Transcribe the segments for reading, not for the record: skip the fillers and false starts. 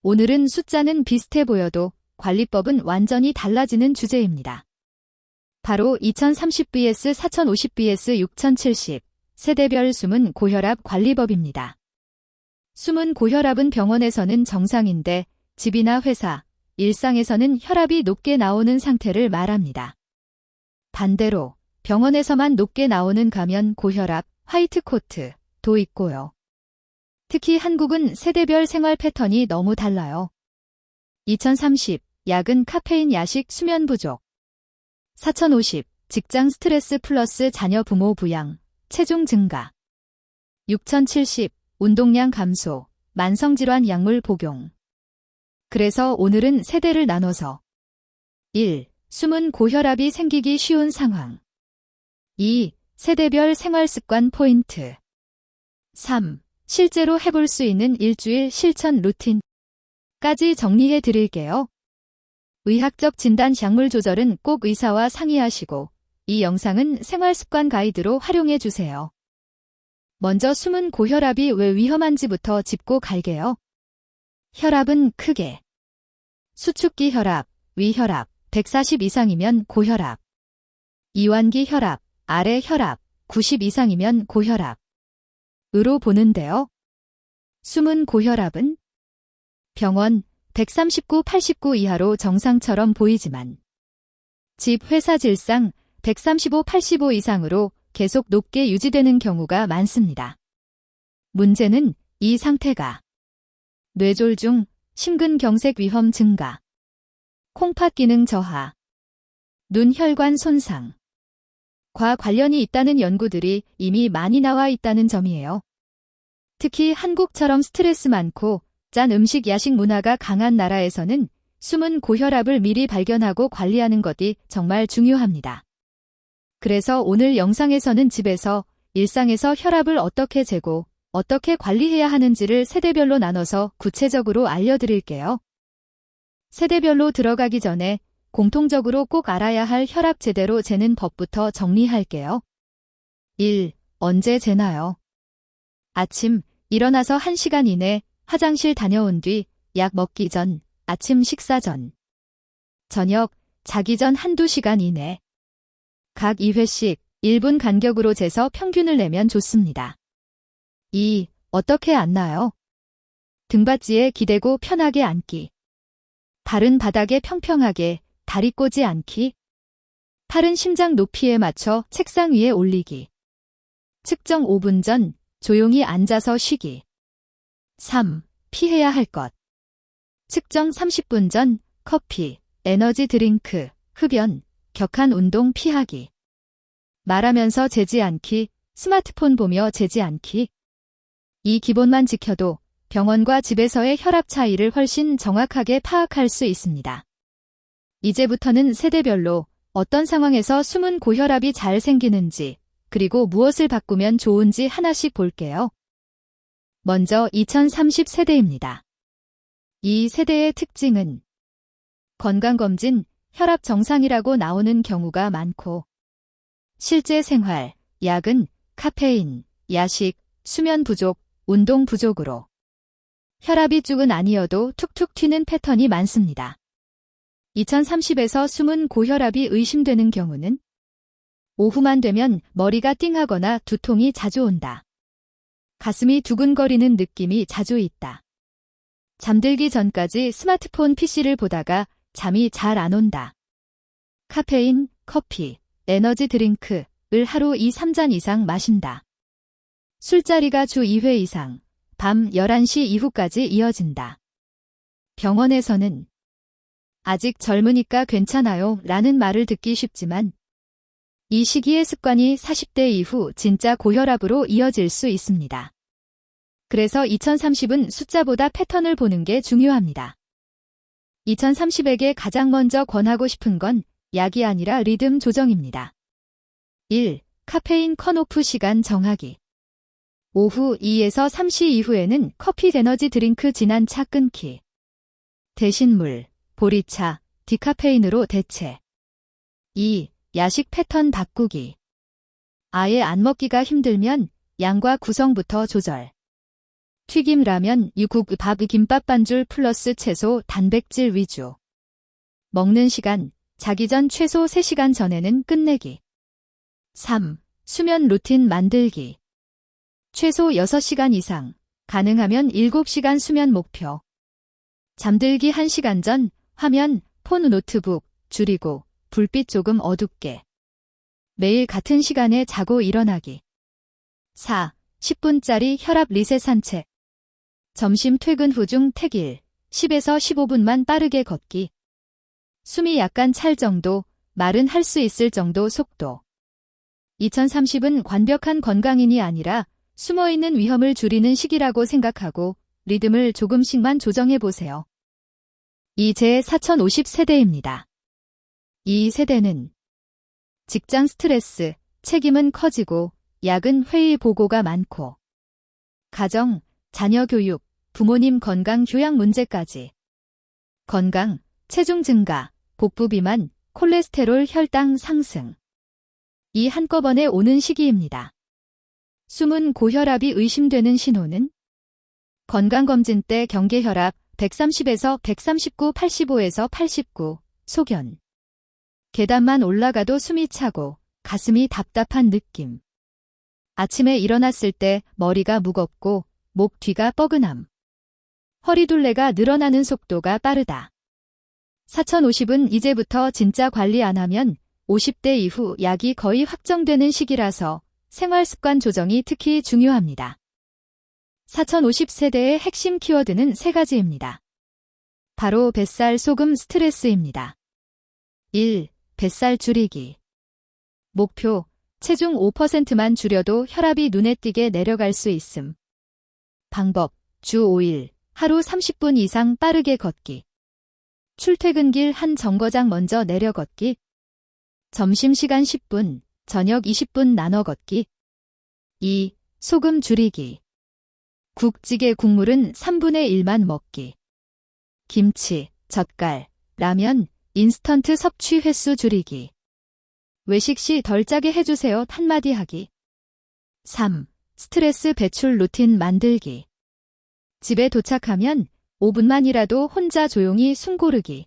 오늘은 숫자는 비슷해 보여도 관리법은 완전히 달라지는 주제입니다. 바로 2030 vs 4050 vs 6070 세대별 숨은 고혈압 관리법입니다. 숨은 고혈압은 병원에서는 정상인데 집이나 회사, 일상에서는 혈압이 높게 나오는 상태를 말합니다. 반대로 병원에서만 높게 나오는 가면 고혈압, 화이트 코트도 있고요. 특히 한국은 세대별 생활 패턴이 너무 달라요. 2030 야근, 카페인, 야식, 수면 부족. 4050 직장 스트레스 플러스 자녀 부모 부양, 체중 증가. 6070 운동량 감소, 만성질환 약물 복용. 그래서 오늘은 세대를 나눠서 1. 숨은 고혈압이 생기기 쉬운 상황. 2. 세대별 생활습관 포인트. 3. 실제로 해볼 수 있는 일주일 실천 루틴까지 정리해 드릴게요. 의학적 진단 약물 조절은 꼭 의사와 상의하시고 이 영상은 생활습관 가이드로 활용해 주세요. 먼저 숨은 고혈압이 왜 위험한지부터 짚고 갈게요. 혈압은 크게 수축기 혈압, 위혈압, 140 이상이면 고혈압. 이완기 혈압, 아래 혈압, 90 이상이면 고혈압. 으로 보는데요. 숨은 고혈압은 병원 139, 89 이하로 정상처럼 보이지만 집, 회사 질상 135, 85 이상으로 계속 높게 유지되는 경우가 많습니다. 문제는 이 상태가 뇌졸중, 심근경색 위험 증가, 콩팥 기능 저하, 눈 혈관 손상 과 관련이 있다는 연구들이 이미 많이 나와 있다는 점이에요. 특히 한국처럼 스트레스 많고 짠 음식 야식 문화가 강한 나라에서는 숨은 고혈압을 미리 발견하고 관리하는 것이 정말 중요합니다. 그래서 오늘 영상에서는 집에서 일상에서 혈압을 어떻게 재고 어떻게 관리해야 하는지를 세대별로 나눠서 구체적으로 알려드릴게요. 세대별로 들어가기 전에 공통적으로 꼭 알아야 할 혈압 제대로 재는 법부터 정리할게요. 1. 언제 재나요? 아침, 일어나서 1시간 이내, 화장실 다녀온 뒤, 약 먹기 전, 아침 식사 전. 저녁, 자기 전 1~2시간 이내. 각 2회씩 1분 간격으로 재서 평균을 내면 좋습니다. 2. 어떻게 앉나요? 등받이에 기대고 편하게 앉기. 발은 바닥에 평평하게, 다리 꼬지 않기. 팔은 심장 높이에 맞춰 책상 위에 올리기. 측정 5분 전, 조용히 앉아서 쉬기. 3. 피해야 할 것. 측정 30분 전, 커피, 에너지 드링크, 흡연, 격한 운동 피하기. 말하면서 재지 않기, 스마트폰 보며 재지 않기. 이 기본만 지켜도 병원과 집에서의 혈압 차이를 훨씬 정확하게 파악할 수 있습니다. 이제부터는 세대별로 어떤 상황에서 숨은 고혈압이 잘 생기는지, 그리고 무엇을 바꾸면 좋은지 하나씩 볼게요. 먼저 2030 세대입니다. 이 세대의 특징은 건강검진, 혈압 정상이라고 나오는 경우가 많고 실제 생활, 야근, 카페인, 야식, 수면 부족, 운동 부족으로 혈압이 쭉은 아니어도 툭툭 튀는 패턴이 많습니다. 2030에서 숨은 고혈압이 의심되는 경우는 오후만 되면 머리가 띵하거나 두통이 자주 온다. 가슴이 두근거리는 느낌이 자주 있다. 잠들기 전까지 스마트폰 PC를 보다가 잠이 잘 안 온다. 카페인, 커피, 에너지 드링크를 하루 2~3잔 이상 마신다. 술자리가 주 2회 이상, 밤 11시 이후까지 이어진다. 병원에서는 아직 젊으니까 괜찮아요 라는 말을 듣기 쉽지만 이 시기의 습관이 40대 이후 진짜 고혈압으로 이어질 수 있습니다. 그래서 2030은 숫자보다 패턴을 보는 게 중요합니다. 2030에게 가장 먼저 권하고 싶은 건 약이 아니라 리듬 조정입니다. 1. 카페인 컷오프 시간 정하기. 오후 2에서 3시 이후에는 커피, 에너지 드링크, 진한 차 끊기. 대신 물, 보리차, 디카페인으로 대체. 2. 야식 패턴 바꾸기. 아예 안 먹기가 힘들면 양과 구성부터 조절. 튀김, 라면, 육국, 밥, 김밥, 반줄 플러스 채소, 단백질 위주. 먹는 시간, 자기 전 최소 3시간 전에는 끝내기. 3. 수면 루틴 만들기. 최소 6시간 이상, 가능하면 7시간 수면 목표. 잠들기 1시간 전, 화면, 폰, 노트북 줄이고 불빛 조금 어둡게. 매일 같은 시간에 자고 일어나기. 4. 10분짜리 혈압 리셋 산책. 점심 퇴근 후 중 택일, 10에서 15분만 빠르게 걷기. 숨이 약간 찰 정도, 말은 할 수 있을 정도 속도. 2030은 완벽한 건강인이 아니라 숨어있는 위험을 줄이는 시기라고 생각하고 리듬을 조금씩만 조정해보세요. 이제 4050세대입니다. 이 세대는 직장 스트레스, 책임은 커지고 야근 회의 보고가 많고 가정, 자녀 교육, 부모님 건강 교양 문제까지 건강, 체중 증가, 복부 비만, 콜레스테롤 혈당 상승. 이 한꺼번에 오는 시기입니다. 숨은 고혈압이 의심되는 신호는 건강검진 때 경계혈압 130에서 139, 85에서 89, 소견. 계단만 올라가도 숨이 차고 가슴이 답답한 느낌. 아침에 일어났을 때 머리가 무겁고 목 뒤가 뻐근함. 허리둘레가 늘어나는 속도가 빠르다. 4050은 이제부터 진짜 관리 안 하면 50대 이후 약이 거의 확정되는 시기라서 생활습관 조정이 특히 중요합니다. 4050세대의 핵심 키워드는 3가지입니다. 바로 뱃살 소금 스트레스입니다. 1. 뱃살 줄이기. 목표, 체중 5%만 줄여도 혈압이 눈에 띄게 내려갈 수 있음. 방법, 주 5일, 하루 30분 이상 빠르게 걷기. 출퇴근길 한 정거장 먼저 내려 걷기. 점심시간 10분, 저녁 20분 나눠 걷기. 2. 소금 줄이기. 국찌개 국물은 3분의 1만 먹기. 김치, 젓갈, 라면, 인스턴트 섭취 횟수 줄이기. 외식 시 덜 짜게 해주세요 한마디 하기. 3. 스트레스 배출 루틴 만들기. 집에 도착하면 5분만이라도 혼자 조용히 숨 고르기.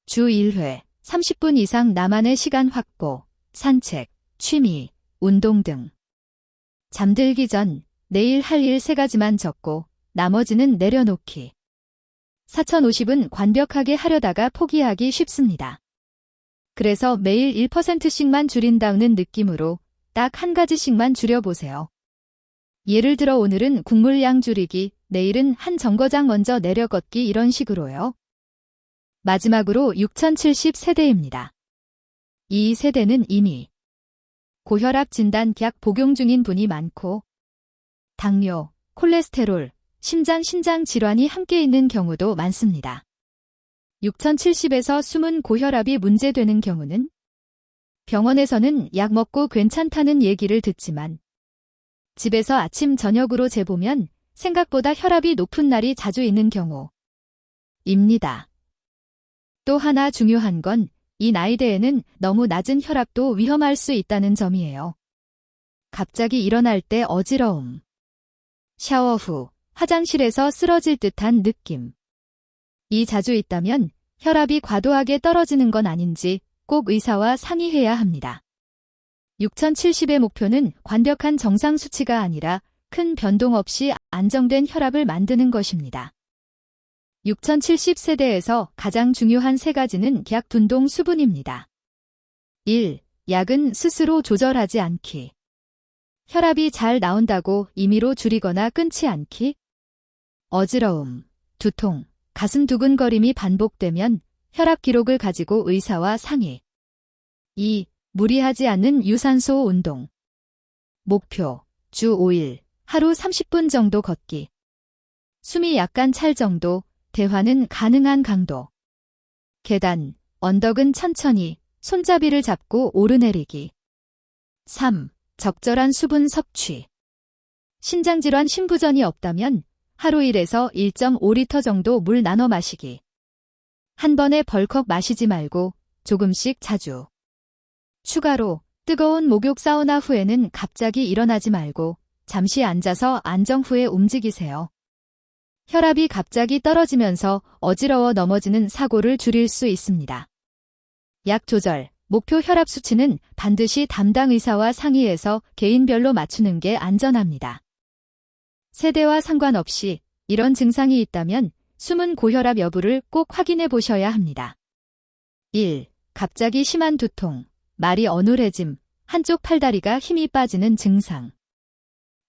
주 1회, 30분 이상 나만의 시간 확보, 산책, 취미, 운동 등. 잠들기 전 내일 할 일 3가지만 적고 나머지는 내려놓기. 4050은 완벽하게 하려다가 포기하기 쉽습니다. 그래서 매일 1%씩만 줄인다는 느낌으로 딱 1가지씩만 줄여보세요. 예를 들어 오늘은 국물 양 줄이기, 내일은 한 정거장 먼저 내려 걷기 이런 식으로요. 마지막으로 6070세대입니다. 이 세대는 이미 고혈압 진단 약 복용 중인 분이 많고 당뇨, 콜레스테롤, 신장 질환이 함께 있는 경우도 많습니다. 6070에서 숨은 고혈압이 문제되는 경우는 병원에서는 약 먹고 괜찮다는 얘기를 듣지만 집에서 아침 저녁으로 재보면 생각보다 혈압이 높은 날이 자주 있는 경우입니다. 또 하나 중요한 건 이 나이대에는 너무 낮은 혈압도 위험할 수 있다는 점이에요. 갑자기 일어날 때 어지러움, 샤워 후 화장실에서 쓰러질 듯한 느낌. 이 자주 있다면 혈압이 과도하게 떨어지는 건 아닌지 꼭 의사와 상의해야 합니다. 6070의 목표는 완벽한 정상 수치가 아니라 큰 변동 없이 안정된 혈압을 만드는 것입니다. 6070세대에서 가장 중요한 3가지는 약 둔동 수분입니다. 1. 약은 스스로 조절하지 않기. 혈압이 잘 나온다고 임의로 줄이거나 끊지 않기. 어지러움, 두통, 가슴 두근거림이 반복되면 혈압 기록을 가지고 의사와 상의. 2. 무리하지 않는 유산소 운동. 목표, 주 5일, 하루 30분 정도 걷기. 숨이 약간 찰 정도, 대화는 가능한 강도. 계단, 언덕은 천천히, 손잡이를 잡고 오르내리기. 3. 적절한 수분 섭취. 신장질환 신부전이 없다면 하루 1에서 1.5리터 정도 물 나눠 마시기. 한 번에 벌컥 마시지 말고 조금씩 자주. 추가로 뜨거운 목욕 사우나 후에는 갑자기 일어나지 말고 잠시 앉아서 안정 후에 움직이세요. 혈압이 갑자기 떨어지면서 어지러워 넘어지는 사고를 줄일 수 있습니다. 약 조절. 목표 혈압 수치는 반드시 담당 의사와 상의해서 개인별로 맞추는 게 안전합니다. 세대와 상관없이 이런 증상이 있다면 숨은 고혈압 여부를 꼭 확인해 보셔야 합니다. 1. 갑자기 심한 두통, 말이 어눌해짐, 한쪽 팔다리가 힘이 빠지는 증상.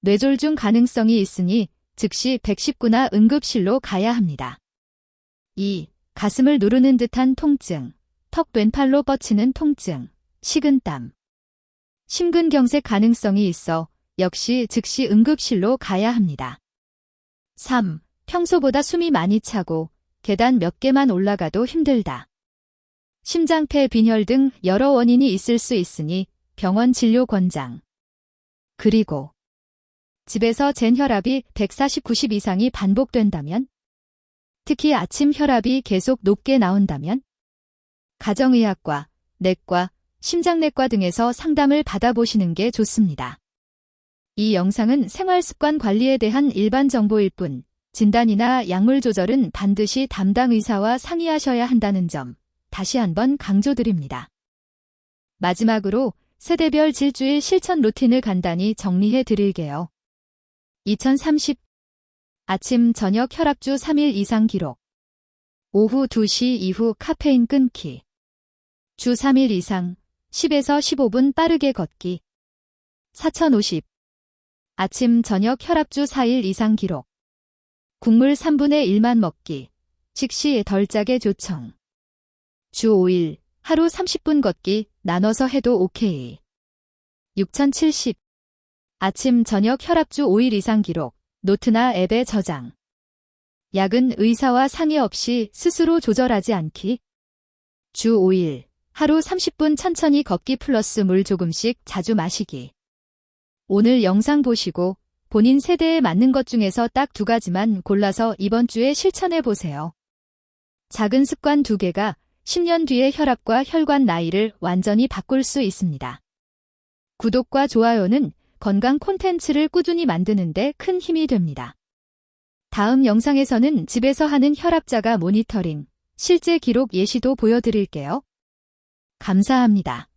뇌졸중 가능성이 있으니 즉시 119나 응급실로 가야 합니다. 2. 가슴을 누르는 듯한 통증, 턱 왼팔로 뻗치는 통증, 식은땀. 심근경색 가능성이 있어 역시 즉시 응급실로 가야 합니다. 3. 평소보다 숨이 많이 차고 계단 몇 개만 올라가도 힘들다. 심장폐 빈혈 등 여러 원인이 있을 수 있으니 병원 진료 권장. 그리고 집에서 잰 혈압이 140/90 이상이 반복된다면, 특히 아침 혈압이 계속 높게 나온다면 가정의학과, 내과, 심장내과 등에서 상담을 받아보시는 게 좋습니다. 이 영상은 생활습관 관리에 대한 일반 정보일 뿐, 진단이나 약물 조절은 반드시 담당 의사와 상의하셔야 한다는 점 다시 한번 강조드립니다. 마지막으로 세대별 질주일 실천 루틴을 간단히 정리해 드릴게요. 2030 아침 저녁 혈압주 3일 이상 기록. 오후 2시 이후 카페인 끊기. 주 3일 이상 10에서 15분 빠르게 걷기. 4050 아침 저녁 혈압주 4일 이상 기록. 국물 3분의 1만 먹기. 식시 덜 짜게 조청. 주 5일 하루 30분 걷기 나눠서 해도 오케이. 6070 아침 저녁 혈압주 5일 이상 기록. 노트나 앱에 저장. 약은 의사와 상의 없이 스스로 조절하지 않기. 주 5일 하루 30분 천천히 걷기 플러스 물 조금씩 자주 마시기. 오늘 영상 보시고 본인 세대에 맞는 것 중에서 딱 2가지만 골라서 이번 주에 실천해 보세요. 작은 습관 2개가 10년 뒤의 혈압과 혈관 나이를 완전히 바꿀 수 있습니다. 구독과 좋아요는 건강 콘텐츠를 꾸준히 만드는 데 큰 힘이 됩니다. 다음 영상에서는 집에서 하는 혈압자가 모니터링, 실제 기록 예시도 보여드릴게요. 감사합니다.